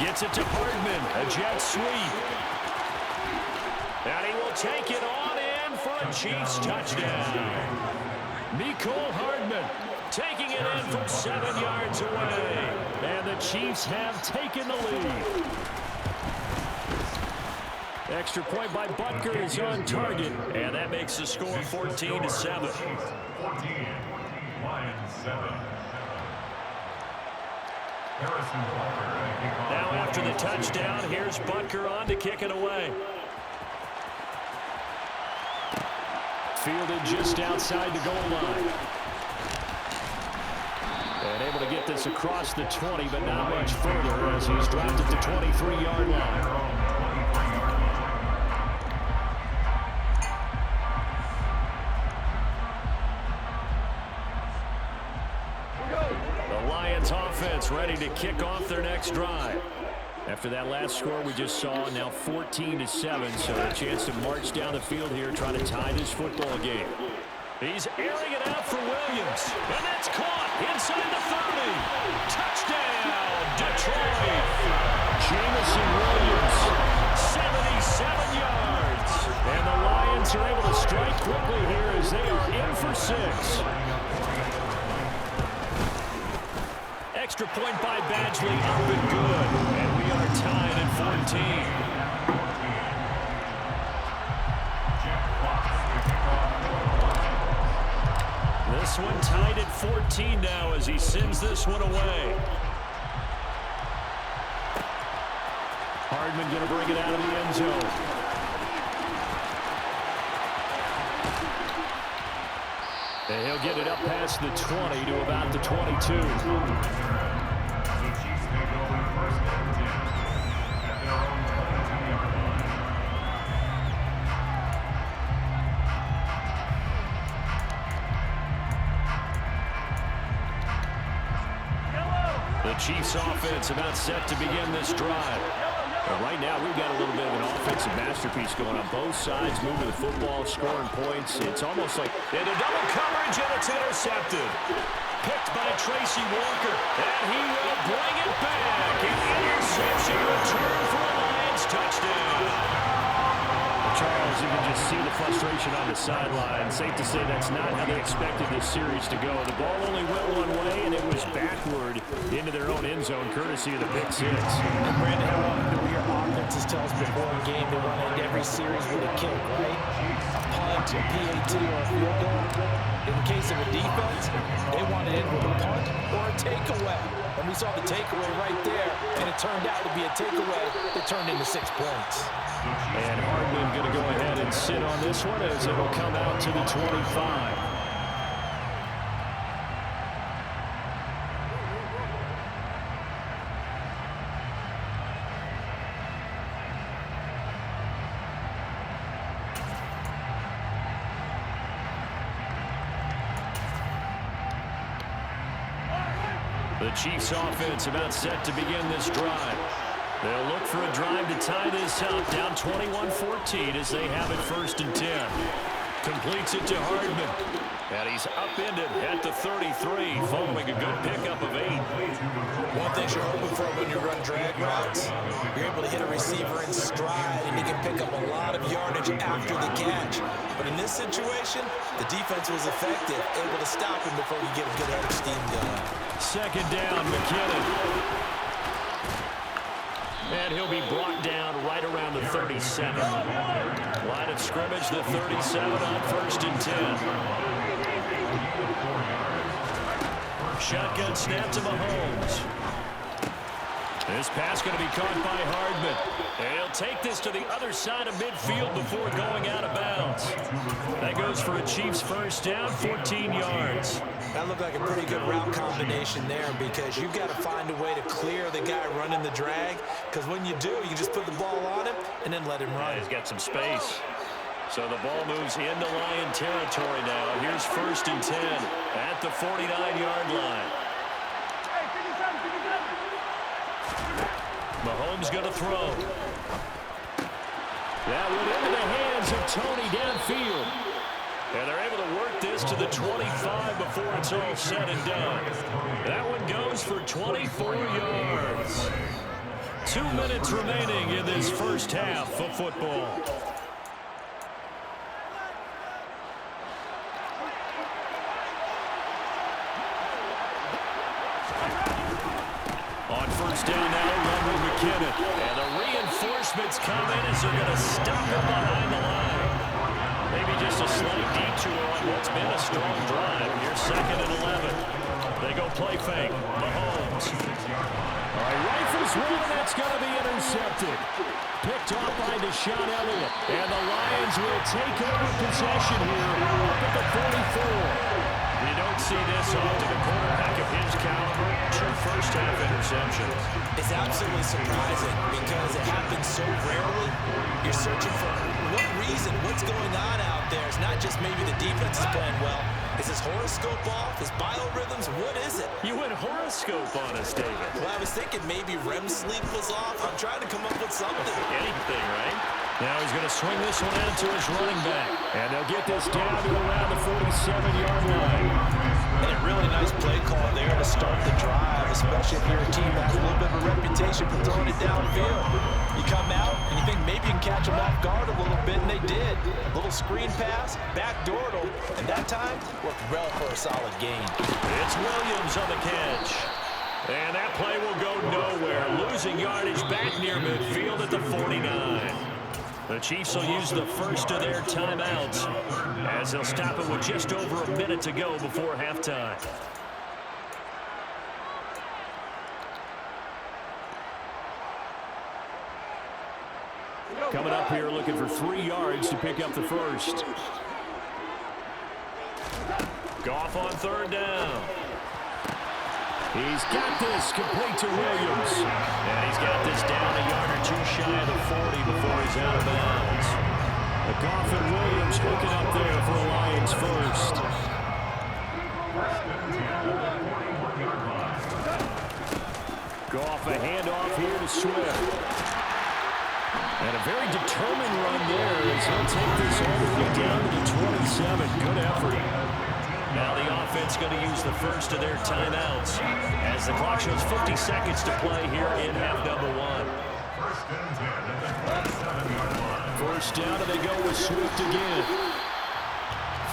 Gets it to Hardman, a jet sweep. And he will take it on in for a Chiefs touchdown. Mecole Hardman taking it in from 7 yards away. And the Chiefs have taken the lead. Extra point by Butker is on target. And that makes the score 14-7. 14, Lions 7. Now after the touchdown, here's Butker on to kick it away. Fielded just outside the goal line. And able to get this across the 20, but not much further as he's dropped at the 23-yard line. Offense ready to kick off their next drive. After that last score we just saw, now 14-7, so a chance to march down the field here, trying to tie this football game. He's airing it out for Williams, and that's caught inside the 30. Touchdown, Detroit. Jameson Williams, 77 yards. And the Lions are able to strike quickly here as they are in for 6. Extra point by Badgley, up and good. And we are tied at 14. This one tied at 14 now as he sends this one away. Hardman going to bring it out of the end zone. And he'll get it up past the 20 to about the 22. The Chiefs offense about set to begin this drive. But right now we've got a little bit of an offensive masterpiece going on both sides, moving the football, scoring points. It's almost like into double coverage, and it's intercepted. Picked by Tracy Walker, and he will bring it back. An interception return for a Lions touchdown. Charles, you can just see the frustration on the sideline. Safe to say that's not how they expected this series to go. The ball only went one way, and it was backward into their own end zone, courtesy of the pick 6. And Brandon, how often do we hear offenses tell us before a game they want to end every series with a kick, right? A punt, a PAT, or a field goal. In the case of a defense, they want to end with a punt or a takeaway. And we saw the takeaway right there, and it turned out to be a takeaway that turned into 6 points. And Hardman going to go ahead and sit on this one as it'll come out to the 25. The Chiefs offense about set to begin this drive. They'll look for a drive to tie this up, down 21-14 as they have it 1st and 10. Completes it to Hardman. And he's upended at the 33, following a good pickup of 8. One thing you're hoping for when you run drag routes, you're able to hit a receiver in stride, and he can pick up a lot of yardage after the catch. But in this situation, the defense was effective, able to stop him before you get a good head of steam going. 2nd down, McKinnon. And he'll be brought down right around the 37. Line of scrimmage, the 37 on 1st and 10. Shotgun snap to Mahomes. This pass going to be caught by Hardman. And he'll take this to the other side of midfield before going out of bounds. That goes for a Chiefs 1st down, 14 yards. That looked like a pretty good route combination there, because you've got to find a way to clear the guy running the drag, because when you do, you just put the ball on him and then let him run. He's got some space. So the ball moves into Lion territory now. Here's 1st and 10 at the 49-yard line. Mahomes going to throw. That went into the hands of Tony downfield. And they're able to work this to the 25 before it's all said and done. That one goes for 24 yards. 2 minutes remaining in this first half of football. On first down now, run with McKinnon. And the reinforcements come in as they're going to stop him behind the line. Maybe just a slight detour on what's been a strong drive. Here's 2nd and 11. They go play fake. Mahomes. All right, rifles one. That's going to be intercepted. Picked off by Deshaun Elliott. And the Lions will take over possession here up at the 44. You don't see this often. A quarterback of his caliber, 2 first-half interceptions. It's absolutely surprising because it happens so rarely. You're searching for what reason, what's going on out there. It's not just maybe the defense is playing well. Is his horoscope off? His biorhythms? What is it? You went horoscope on us, David. Well, I was thinking maybe REM sleep was off. I'm trying to come up with something. Anything, right? Now he's going to swing this one out to his running back. And they'll get this down to around the 47-yard line. And a really nice play call there to start the drive, especially if your team has a little bit of a reputation for throwing it downfield. You come out and you think maybe you can catch them off guard a little bit, and they did. A little screen pass, backdoored them, and that time worked well for a solid gain. It's Williams on the catch. And that play will go nowhere. Losing yardage back near midfield at the 49. The Chiefs will use the first of their timeouts as they'll stop it with just over a minute to go before halftime. Coming up here looking for 3 yards to pick up the first. Goff on 3rd down. He's got this complete to Williams. And he's got this down a yard or 2 shy of the 40 before he's out of bounds. The Goff and Williams hooking up there for the Lions first. Goff a handoff here to Swift. And a very determined run there as he'll take this all the way down to the 27. Good effort. Now the offense going to use the first of their timeouts as the clock shows 50 seconds to play here in half number 1. First down, and they go with Swift again.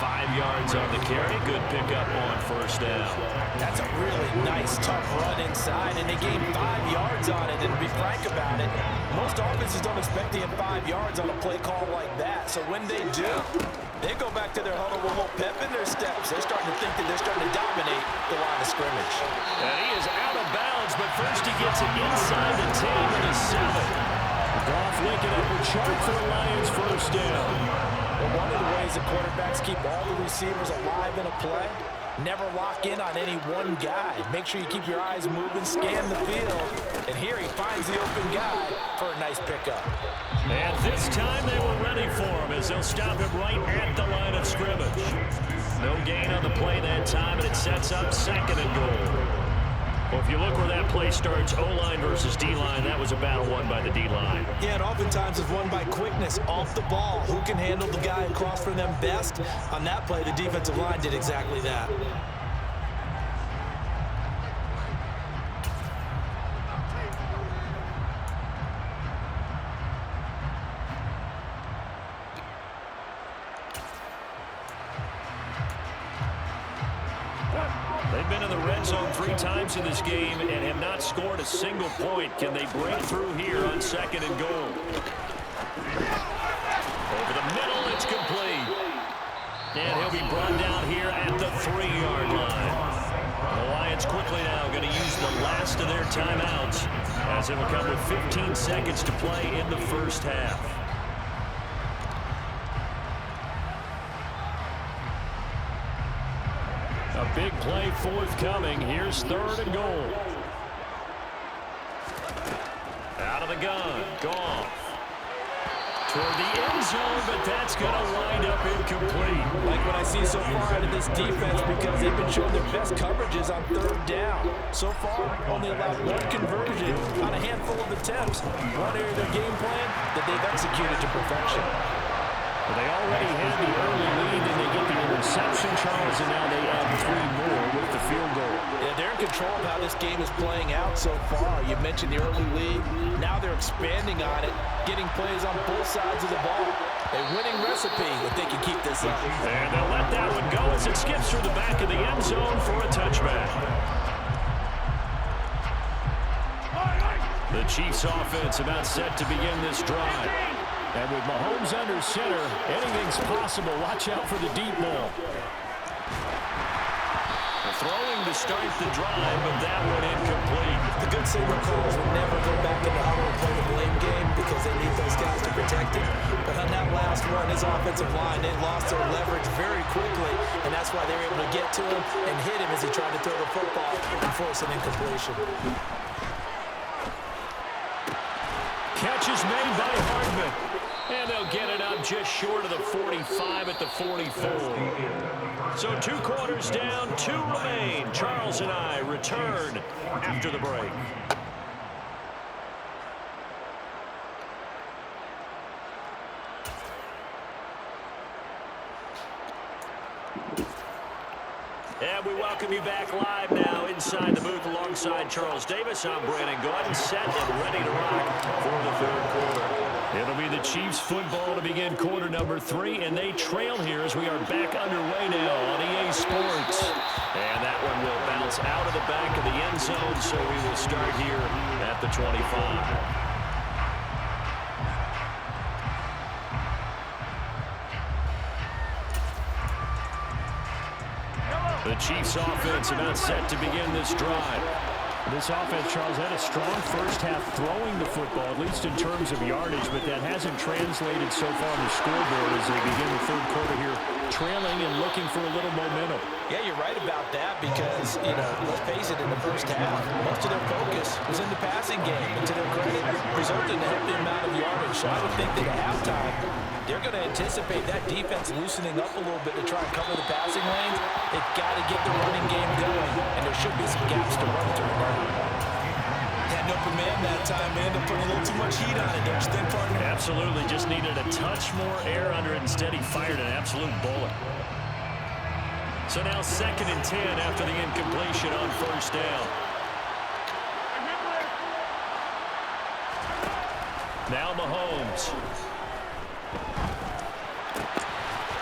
5 yards on the carry. Good pickup on first down. That's a really nice, tough run inside, and they gained 5 yards on it. And to be frank about it, most offenses don't expect to get 5 yards on a play call like that. So when they do, they go back to their huddle with a little pep in their steps. They're starting to think that they're starting to dominate the line of scrimmage. And he is out of bounds, but first he gets it inside the 10 and the 7. Goff linking up a chart for the Lions first down. Well, one of the ways the quarterbacks keep all the receivers alive in a play, never lock in on any one guy. Make sure you keep your eyes moving, scan the field, and here he finds the open guy for a nice pickup. And this time they were ready for him as they'll stop him right at the line of scrimmage. No gain on the play that time, and it sets up 2nd and goal. Well, if you look where that play starts, O-line versus D-line, that was a battle won by the D-line. Yeah, and oftentimes it's won by quickness off the ball. Who can handle the guy across from them best? On that play, the defensive line did exactly that. They've been in the red zone 3 times in this game and have not scored a single point. Can they break through here on 2nd and goal? Over the middle, it's complete. And he'll be brought down here at the 3-yard line. The Lions quickly now going to use the last of their timeouts as it will come with 15 seconds to play in the first half. A big play forthcoming. Here's 3rd and goal. Out of the gun. Goff. Toward the end zone, but that's going to wind up incomplete. Like what I see so far out of this defense because they've been showing their best coverages on 3rd down. So far, only allowed 1 conversion on a handful of attempts. One area of their game plan that they've executed to perfection. Well, they already had the early lead, and they get the interception, Charles, and now they add 3 more with the field goal. Yeah, they're in control of how this game is playing out so far. You mentioned the early lead. Now they're expanding on it, getting plays on both sides of the ball. A winning recipe if they can keep this up. And they'll let that one go as it skips through the back of the end zone for a touchback. The Chiefs offense about set to begin this drive. And with Mahomes under center, anything's possible. Watch out for the deep ball. Throwing to start the drive, but that one incomplete. The good signal calls will never go back in the huddle and play the blame game because they need those guys to protect him. But on that last one, his offensive line, they lost their leverage very quickly, and that's why they were able to get to him and hit him as he tried to throw the football and force an incompletion. Catch is made by Hardman. And they'll get it up just short of the 45 at the 44. So 2 quarters down, 2 remain. Charles and I return after the break. And we welcome you back live now inside the booth alongside Charles Davis. I'm Brandon Gaudin, set and ready to rock for the 3rd quarter. It'll be the Chiefs football to begin quarter number 3, and they trail here as we are back underway now on EA Sports. And that one will bounce out of the back of the end zone, so we will start here at the 25. The Chiefs offense about set to begin this drive. This offense, Charles, had a strong first half throwing the football, at least in terms of yardage, but that hasn't translated so far on the scoreboard as they begin the 3rd quarter here, trailing and looking for a little momentum. Yeah, you're right about that because, let's face it, in the first half, most of their focus was in the passing game. And to their credit, resulted in a healthy amount of yardage. So I would think that at halftime, they're going to anticipate that defense loosening up a little bit to try and cover the passing lanes. They've got to get the running game going, and there should be some gaps to run through now. Had an open man that time, man, to put a little too much heat on it, don't you think, partner? Absolutely, just needed a touch more air under it. Instead, he fired an absolute bullet. So now 2nd and 10 after the incompletion on 1st down. Now Mahomes.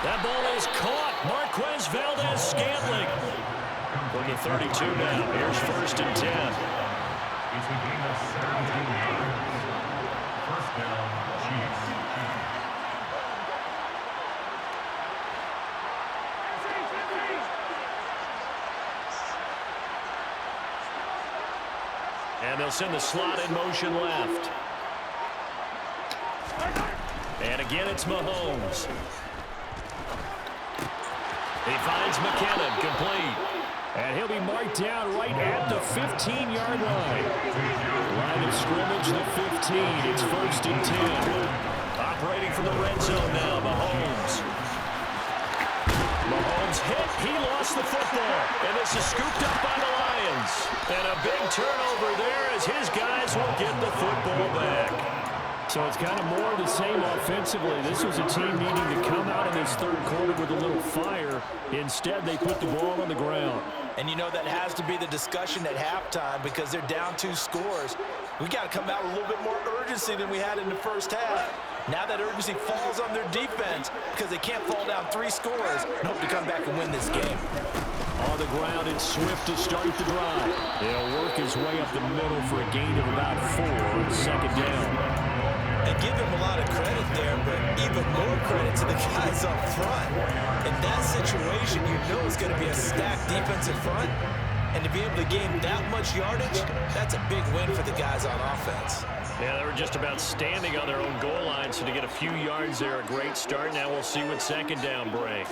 That ball is caught. Marquez Valdes-Scantling. From the 32 now. Here's 1st and 10. It's a gain of 17 yards. 1st down, Chiefs. And they'll send the slot in motion left. And again, it's Mahomes. He finds McKinnon, complete. And he'll be marked down right at the 15-yard line. Line of scrimmage, the 15. It's 1st and 10. Operating from the red zone now, Mahomes. Mahomes hit. He lost the football. And this is scooped up by the Lions. And a big turnover there as his guys will get the football back. So it's kind of more of the same offensively. This was a team needing to come out in this 3rd quarter with a little fire. Instead, they put the ball on the ground. And that has to be the discussion at halftime because they're down 2 scores. We got to come out with a little bit more urgency than we had in the first half. Now that urgency falls on their defense because they can't fall down 3 scores and hope to come back and win this game. On the ground, it's Swift to start the drive. He'll work his way up the middle for a gain of about 4 on 2nd down. And give him a lot of credit there, but even more credit to the guys up front. In that situation, it's going to be a stacked defensive front. And to be able to gain that much yardage, that's a big win for the guys on offense. Yeah, they were just about standing on their own goal line, so to get a few yards there, a great start. Now we'll see what 2nd down brings.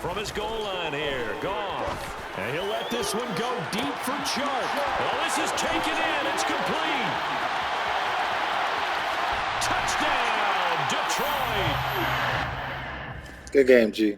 From his goal line here, Goff. And he'll let this one go deep for Chark. Oh, this is taken in. It's complete. Touchdown, Detroit. Good game, G.